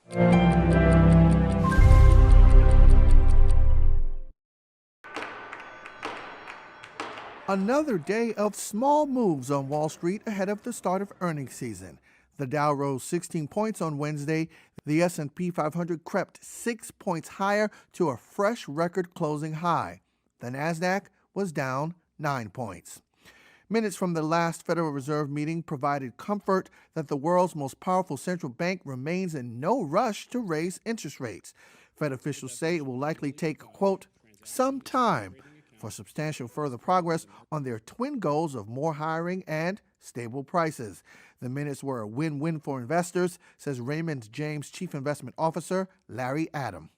Another day of small moves on Wall Street ahead of the start of earnings season. The Dow rose 16 points on Wednesday. The S&P 500 crept 6 points higher to a fresh record closing high. The Nasdaq was down 9 points. Minutes from the last Federal Reserve meeting provided comfort that the world's most powerful central bank remains in no rush to raise interest rates. Fed officials say it will likely take, quote, some time for substantial further progress on their twin goals of more hiring and stable prices. The minutes were a win-win for investors, says Raymond James Chief Investment Officer Larry Adam.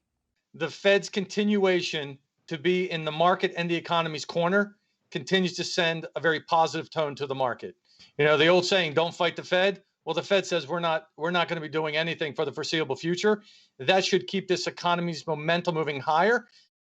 The Fed's continuation to be in the market and the economy's corner continues to send a very positive tone to the market. You know, the old saying, don't fight the Fed. Well, the Fed says we're not going to be doing anything for the foreseeable future. That should keep this economy's momentum moving higher.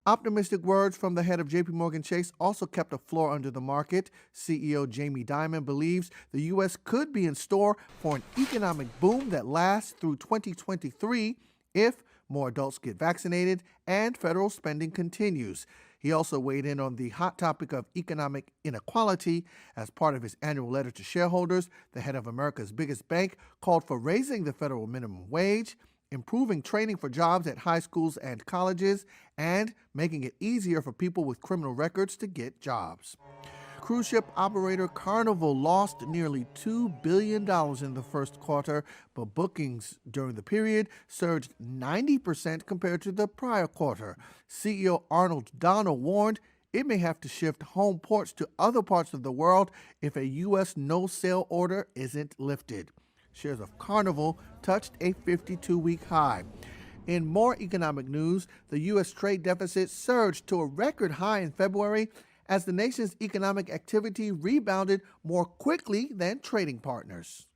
Optimistic words from the head of J.P. Morgan Chase also kept a floor under the market. CEO Jamie Dimon believes the U.S. could be in store for an economic boom that lasts through 2023 if more adults get vaccinated and federal spending continues. He also weighed in on the hot topic of economic inequality. As part of his annual letter to shareholders, the head of America's biggest bank called for raising the federal minimum wage, improving training for jobs at high schools and colleges, and making it easier for people with criminal records to get jobs. Cruise ship operator Carnival lost nearly $2 billion in the first quarter, but bookings during the period surged 90% compared to the prior quarter. CEO Arnold Donald warned it may have to shift home ports to other parts of the world if a U.S. no-sail order isn't lifted. Shares of Carnival touched a 52-week high. In more economic news, the U.S. trade deficit surged to a record high in February as the nation's economic activity rebounded more quickly than trading partners.